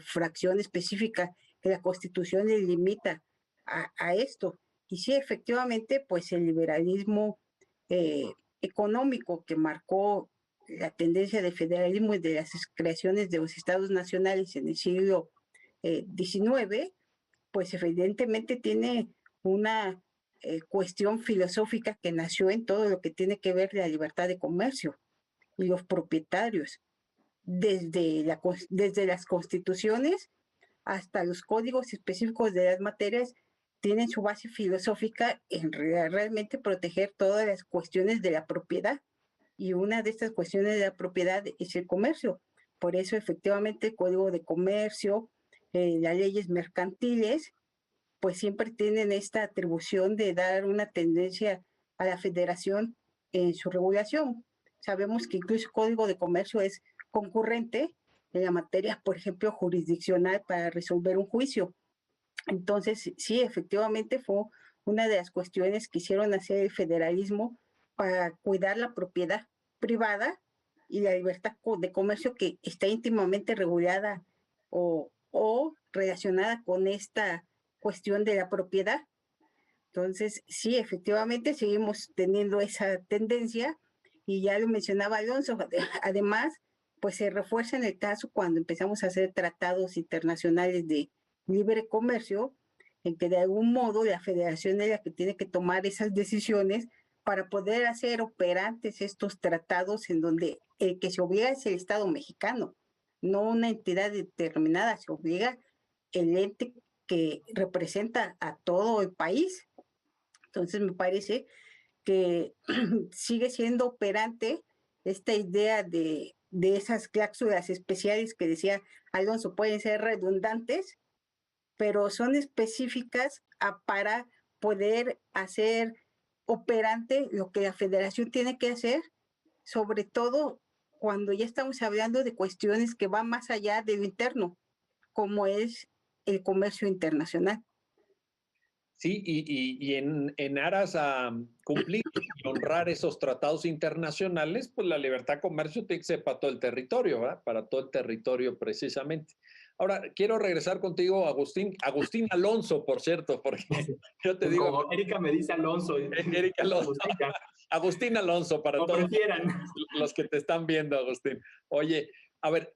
fracción específica que la Constitución les limita a esto. Y sí, efectivamente, pues el liberalismo económico que marcó la tendencia de federalismo y de las creaciones de los estados nacionales en el siglo XIX, pues evidentemente tiene una cuestión filosófica que nació en todo lo que tiene que ver la libertad de comercio y los propietarios, desde las constituciones hasta los códigos específicos de las materias, tienen su base filosófica en realmente proteger todas las cuestiones de la propiedad. Y una de estas cuestiones de la propiedad es el comercio. Por eso, efectivamente, el Código de Comercio, las leyes mercantiles, pues siempre tienen esta atribución de dar una tendencia a la federación en su regulación. Sabemos que incluso el Código de Comercio es concurrente en la materia, por ejemplo, jurisdiccional para resolver un juicio. Entonces, sí, efectivamente fue una de las cuestiones que hicieron hacer el federalismo para cuidar la propiedad privada y la libertad de comercio que está íntimamente regulada o relacionada con esta cuestión de la propiedad. Entonces, sí, efectivamente seguimos teniendo esa tendencia y ya lo mencionaba Alonso, además, pues se refuerza en el caso cuando empezamos a hacer tratados internacionales de libre comercio, en que de algún modo la federación es la que tiene que tomar esas decisiones para poder hacer operantes estos tratados en donde el que se obliga es el Estado mexicano, no una entidad determinada, se obliga el ente que representa a todo el país. Entonces me parece que sigue siendo operante esta idea de esas cláusulas especiales que decía Alonso, pueden ser redundantes, pero son específicas para poder hacer operante lo que la federación tiene que hacer, sobre todo cuando ya estamos hablando de cuestiones que van más allá de lo interno, como es el comercio internacional. Sí, y en aras a cumplir y honrar esos tratados internacionales, pues la libertad de comercio tiene que ser para todo el territorio, ¿verdad? Para todo el territorio precisamente. Ahora, quiero regresar contigo, Agustín. Agustín Alonso, por cierto, porque yo te digo... Como Erika me dice Alonso. Erika Alonso. Agustín Alonso, para lo todos prefieran. los que te están viendo, Agustín. Oye, a ver,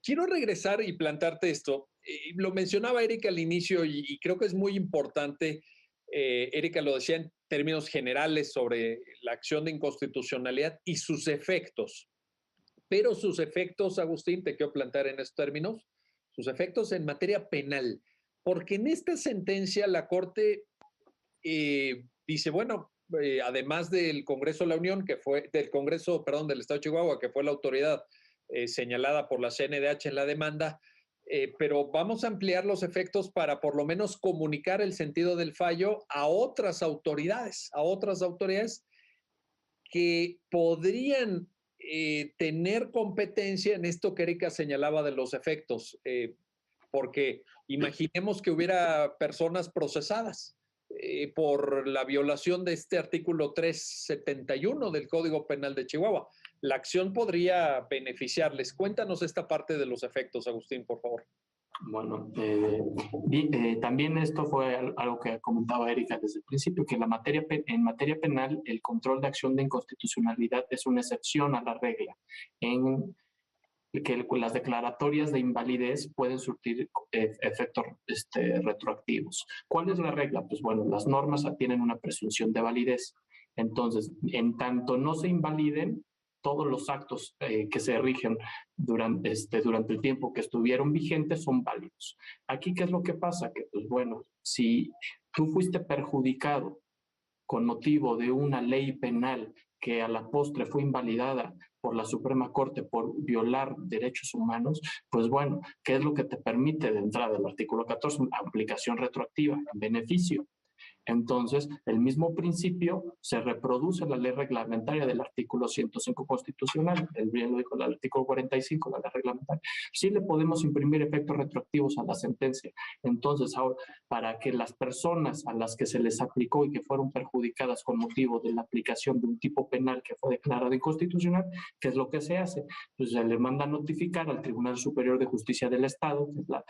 quiero regresar y plantarte esto. Lo mencionaba Erika al inicio y creo que es muy importante. Erika lo decía en términos generales sobre la acción de inconstitucionalidad y sus efectos. Pero sus efectos, Agustín, te quiero plantear en estos términos, sus efectos en materia penal. Porque en esta sentencia la Corte dice, bueno, además del Congreso de la Unión, que fue, del Congreso, perdón, del Estado de Chihuahua, que fue la autoridad señalada por la CNDH en la demanda, pero vamos a ampliar los efectos para por lo menos comunicar el sentido del fallo a otras autoridades que podrían tener competencia en esto que Erika señalaba de los efectos, porque imaginemos que hubiera personas procesadas por la violación de este artículo 371 del Código Penal de Chihuahua. La acción podría beneficiarles. Cuéntanos esta parte de los efectos, Agustín, por favor. Bueno, también esto fue algo que comentaba Erika desde el principio, que en materia penal el control de acción de inconstitucionalidad es una excepción a la regla, en que las declaratorias de invalidez pueden surtir efectos retroactivos. ¿Cuál es la regla? Pues bueno, las normas tienen una presunción de validez. Entonces, en tanto no se invaliden, todos los actos que se rigen durante el tiempo que estuvieron vigentes son válidos. Aquí, ¿qué es lo que pasa? Que, pues bueno, si tú fuiste perjudicado con motivo de una ley penal que a la postre fue invalidada por la Suprema Corte por violar derechos humanos, pues bueno, ¿qué es lo que te permite de entrada el artículo 14? Aplicación retroactiva en beneficio. Entonces, el mismo principio se reproduce en la ley reglamentaria del artículo 105 constitucional, el bien lo dijo el artículo 45, la ley reglamentaria. Sí le podemos imprimir efectos retroactivos a la sentencia. Entonces, ahora, para que las personas a las que se les aplicó y que fueron perjudicadas con motivo de la aplicación de un tipo penal que fue declarado inconstitucional, ¿qué es lo que se hace? Pues se le manda a notificar al Tribunal Superior de Justicia del Estado, que es la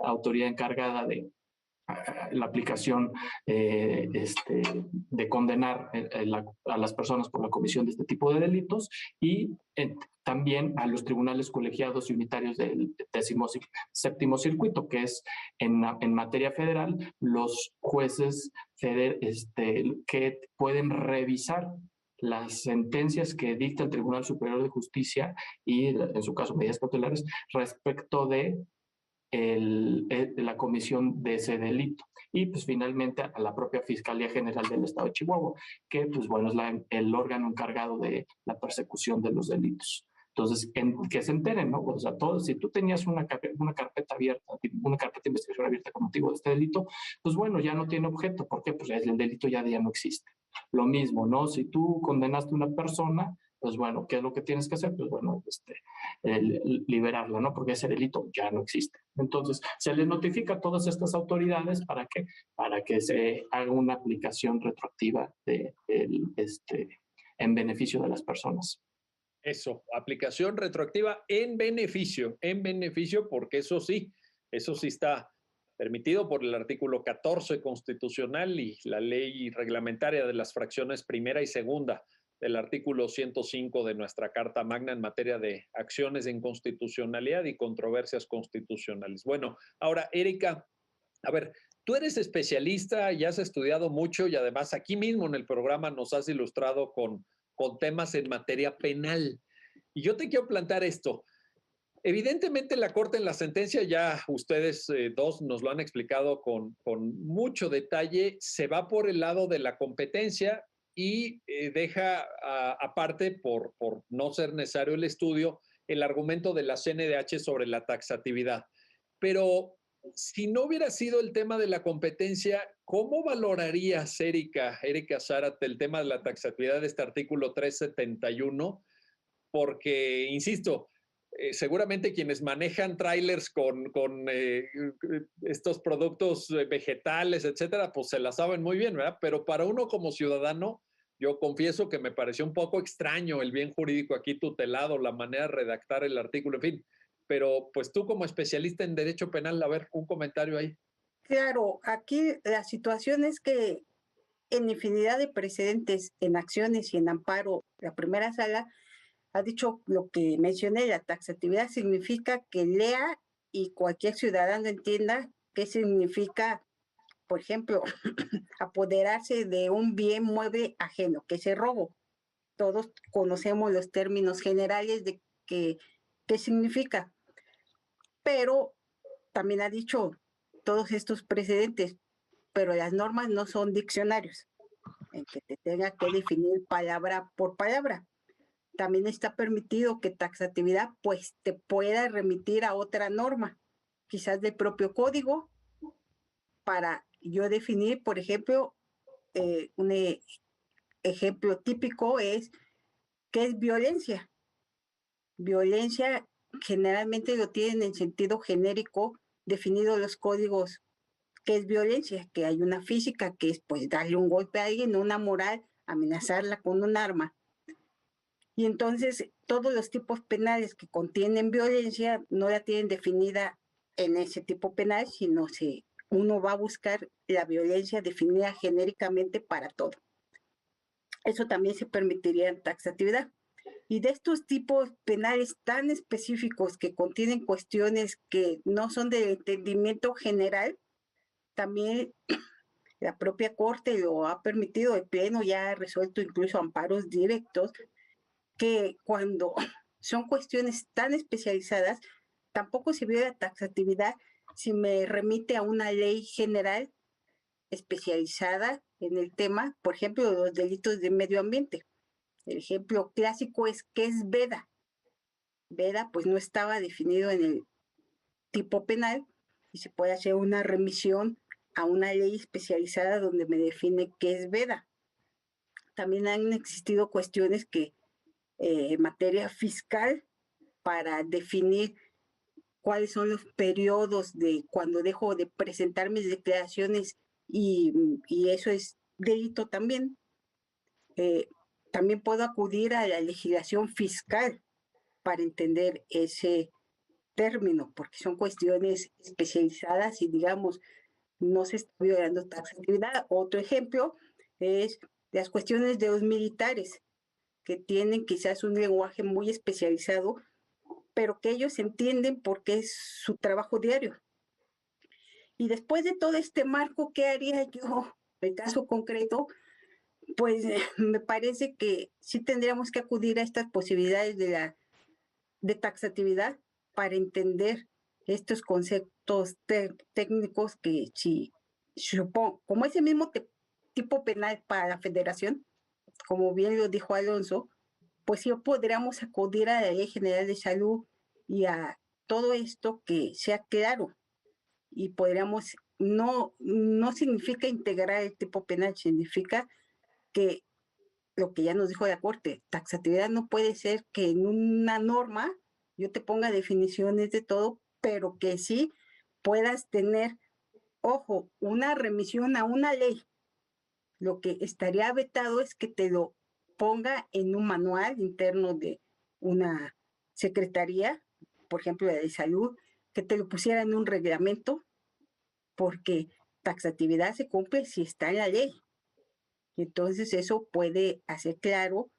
autoridad encargada de la aplicación de condenar a las personas por la comisión de este tipo de delitos y también a los tribunales colegiados y unitarios del 17º circuito, que es en materia federal los jueces que pueden revisar las sentencias que dicta el Tribunal Superior de Justicia y, en su caso, medidas cautelares respecto de la comisión de ese delito. Y pues finalmente a la propia Fiscalía General del Estado de Chihuahua, que pues bueno es el órgano encargado de la persecución de los delitos. Entonces, que se enteren, ¿no? O sea, todos, si tú tenías una carpeta abierta, una carpeta de investigación abierta con motivo de este delito, pues bueno, ya no tiene objeto. ¿Por qué? Pues el delito ya no existe. Lo mismo, ¿no? Si tú condenaste a una persona, pues bueno, ¿qué es lo que tienes que hacer? Pues bueno, liberarla, ¿no? Porque ese delito ya no existe. Entonces, se les notifica a todas estas autoridades para que se haga una aplicación retroactiva en beneficio de las personas. Eso, aplicación retroactiva en beneficio, porque eso sí está permitido por el artículo 14 constitucional y la ley reglamentaria de las fracciones primera y segunda del artículo 105 de nuestra Carta Magna en materia de acciones de inconstitucionalidad y controversias constitucionales. Bueno, ahora, Erika, a ver, Tú eres especialista y has estudiado mucho y además aquí mismo en el programa nos has ilustrado con temas en materia penal. Y yo te quiero plantear esto. Evidentemente la Corte en la sentencia, ya ustedes dos nos lo han explicado con mucho detalle, se va por el lado de la competencia y deja aparte, por no ser necesario el estudio, el argumento de la CNDH sobre la taxatividad. Pero si no hubiera sido el tema de la competencia, ¿cómo valorarías, Erika Zárate, el tema de la taxatividad de este artículo 371? Porque, insisto, seguramente quienes manejan trailers con estos productos vegetales, etcétera, pues se la saben muy bien, ¿verdad? Pero para uno como ciudadano, yo confieso que me pareció un poco extraño el bien jurídico aquí tutelado, la manera de redactar el artículo, en fin. Pero pues tú como especialista en derecho penal, a ver, un comentario ahí. Claro, aquí la situación es que en infinidad de precedentes, en acciones y en amparo, la primera sala ha dicho lo que mencioné, la taxatividad significa que lea y cualquier ciudadano entienda qué significa, por ejemplo, apoderarse de un bien mueble ajeno, que es el robo. Todos conocemos los términos generales de qué significa, pero también ha dicho todos estos precedentes, pero las normas no son diccionarios en que te tenga que definir palabra por palabra. También está permitido que taxatividad pues te pueda remitir a otra norma, quizás del propio código, para yo definir, por ejemplo, un ejemplo típico es ¿qué es violencia? Violencia generalmente lo tienen en sentido genérico definido los códigos. ¿Qué es violencia? Que hay una física que es pues darle un golpe a alguien, una moral, amenazarla con un arma. Y entonces todos los tipos penales que contienen violencia no la tienen definida en ese tipo penal, sino uno va a buscar la violencia definida genéricamente para todo. Eso también se permitiría en taxatividad. Y de estos tipos penales tan específicos que contienen cuestiones que no son del entendimiento general, también la propia Corte lo ha permitido, el Pleno ya ha resuelto incluso amparos directos, que cuando son cuestiones tan especializadas, tampoco se viola taxatividad si me remite a una ley general especializada en el tema, por ejemplo, los delitos de medio ambiente. El ejemplo clásico es ¿qué es veda? Veda pues no estaba definido en el tipo penal y se puede hacer una remisión a una ley especializada donde me define qué es veda. También han existido cuestiones que en materia fiscal para definir cuáles son los periodos de cuando dejo de presentar mis declaraciones y eso es delito también. También puedo acudir a la legislación fiscal para entender ese término, porque son cuestiones especializadas y digamos, no se está violando taxatividad. Otro ejemplo es las cuestiones de los militares, que tienen quizás un lenguaje muy especializado, pero que ellos entienden porque es su trabajo diario. Y después de todo este marco, ¿qué haría yo? El caso concreto, pues me parece que sí tendríamos que acudir a estas posibilidades de taxatividad para entender estos conceptos técnicos que si supongo, como ese mismo tipo penal para la federación, como bien lo dijo Alonso, pues sí podríamos acudir a la Ley General de Salud y a todo esto que sea claro y podríamos, no significa integrar el tipo penal, significa que lo que ya nos dijo la Corte, taxatividad no puede ser que en una norma yo te ponga definiciones de todo, pero que sí puedas tener, ojo, una remisión a una ley. Lo que estaría vetado es que te lo ponga en un manual interno de una secretaría, por ejemplo, de salud, que te lo pusiera en un reglamento, porque taxatividad se cumple si está en la ley. Entonces eso puede hacer claro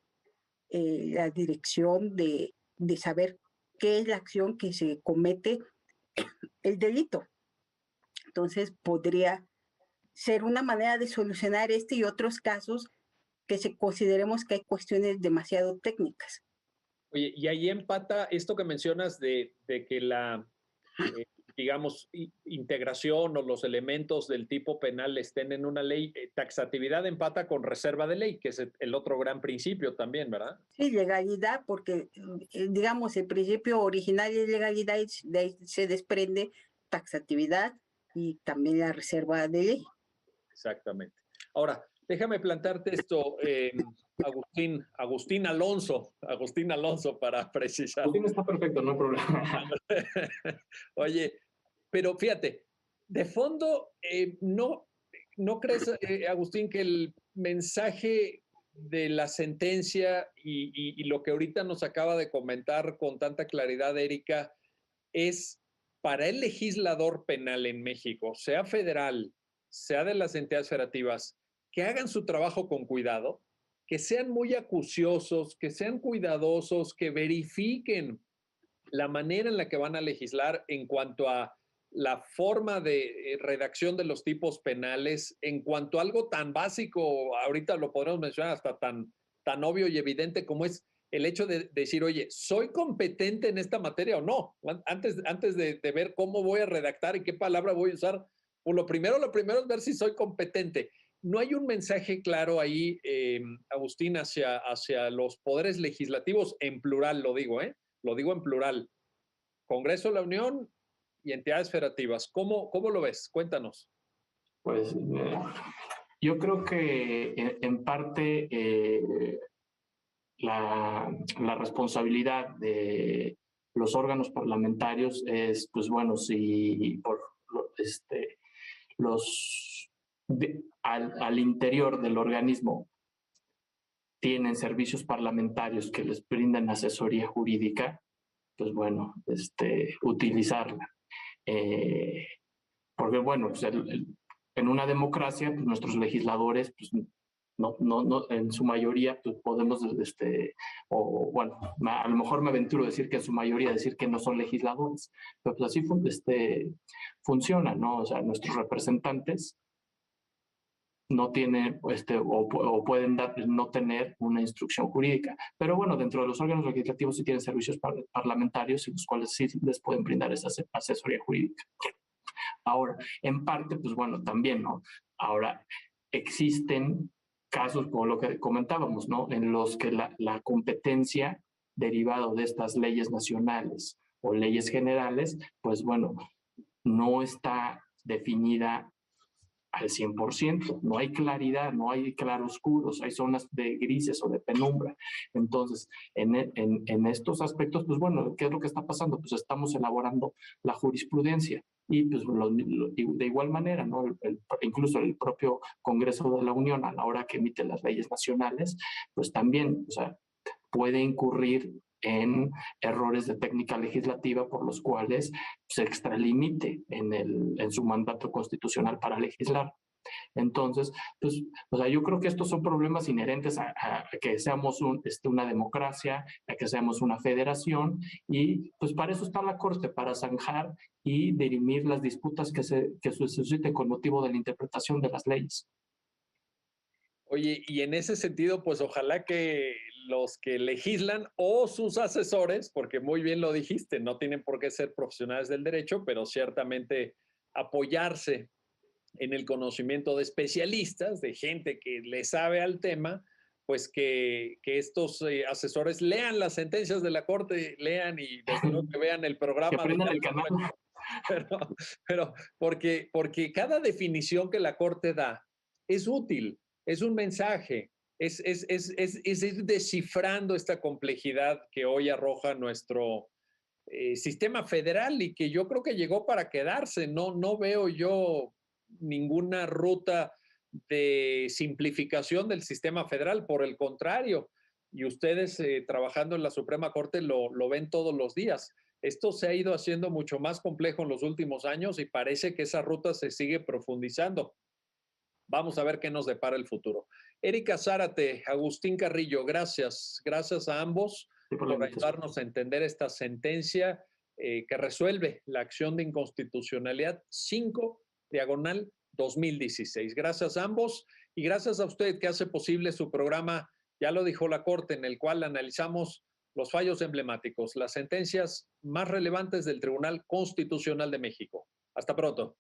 la dirección de saber qué es la acción que se comete el delito. Entonces podría ser una manera de solucionar este y otros casos que consideremos que hay cuestiones demasiado técnicas. Oye, y ahí empata esto que mencionas de que la, digamos, integración o los elementos del tipo penal estén en una ley, taxatividad empata con reserva de ley, que es el otro gran principio también, ¿verdad? Sí, legalidad, porque digamos el principio original es legalidad y de ahí se desprende taxatividad y también la reserva de ley. Exactamente. Ahora, déjame plantarte esto, Agustín Alonso, para precisar. Agustín está perfecto, no hay problema. Oye, pero fíjate, de fondo, ¿no crees, Agustín, que el mensaje de la sentencia y lo que ahorita nos acaba de comentar con tanta claridad, Erika, es para el legislador penal en México, sea federal, sea de las entidades federativas, que hagan su trabajo con cuidado, que sean muy acuciosos, que sean cuidadosos, que verifiquen la manera en la que van a legislar en cuanto a la forma de redacción de los tipos penales, en cuanto a algo tan básico, ahorita lo podremos mencionar hasta tan obvio y evidente como es el hecho de decir, oye, ¿soy competente en esta materia o no? Antes de ver cómo voy a redactar y qué palabra voy a usar, pues lo primero es ver si soy competente. No hay un mensaje claro ahí, Agustín, hacia los poderes legislativos, en plural lo digo, lo digo en plural, Congreso de la Unión y entidades federativas. ¿Cómo lo ves? Cuéntanos. Pues yo creo que en parte la responsabilidad de los órganos parlamentarios es, pues bueno, si por al interior del organismo tienen servicios parlamentarios que les brindan asesoría jurídica, pues bueno, utilizarla. Porque bueno, pues en una democracia, pues nuestros legisladores, pues no, en su mayoría, pues podemos, o bueno, a lo mejor me aventuro a decir que en su mayoría decir que no son legisladores, pero pues así funciona, ¿no? O sea, nuestros representantes no tienen o pueden no tener una instrucción jurídica. Pero bueno, dentro de los órganos legislativos sí tienen servicios parlamentarios y los cuales sí les pueden brindar esa asesoría jurídica. Ahora, en parte, pues bueno, también, ¿no? Ahora, existen casos como lo que comentábamos, ¿no? En los que la competencia derivada de estas leyes nacionales o leyes generales, pues bueno, no está definida al 100%, no hay claridad, no hay claroscuros, hay zonas de grises o de penumbra. Entonces, en estos aspectos, pues bueno, ¿qué es lo que está pasando? Pues estamos elaborando la jurisprudencia y pues de igual manera, ¿no? Incluso el propio Congreso de la Unión, a la hora que emite las leyes nacionales, pues también, o sea, puede incurrir en errores de técnica legislativa por los cuales se extralimite en su mandato constitucional para legislar. Entonces, pues, o sea, yo creo que estos son problemas inherentes a que seamos una democracia, a que seamos una federación, y pues para eso está la Corte, para zanjar y dirimir las disputas que se susciten con motivo de la interpretación de las leyes. Oye, y en ese sentido, pues ojalá que los que legislan o sus asesores, porque muy bien lo dijiste, no tienen por qué ser profesionales del derecho, pero ciertamente apoyarse en el conocimiento de especialistas, de gente que le sabe al tema, pues que estos asesores lean las sentencias de la Corte, lean y desde luego que vean el programa. Que aprendan el canal. Pero porque cada definición que la Corte da es útil, es un mensaje, es ir descifrando esta complejidad que hoy arroja nuestro sistema federal y que yo creo que llegó para quedarse. No veo yo ninguna ruta de simplificación del sistema federal, por el contrario, y ustedes trabajando en la Suprema Corte lo ven todos los días. Esto se ha ido haciendo mucho más complejo en los últimos años y parece que esa ruta se sigue profundizando. Vamos a ver qué nos depara el futuro. Erika Zárate, Agustín Carrillo, gracias. Gracias a ambos por ayudarnos a entender esta sentencia que resuelve la acción de inconstitucionalidad 5/2021. 2016. Gracias a ambos y gracias a usted que hace posible su programa, ya lo dijo la Corte, en el cual analizamos los fallos emblemáticos, las sentencias más relevantes del Tribunal Constitucional de México. Hasta pronto.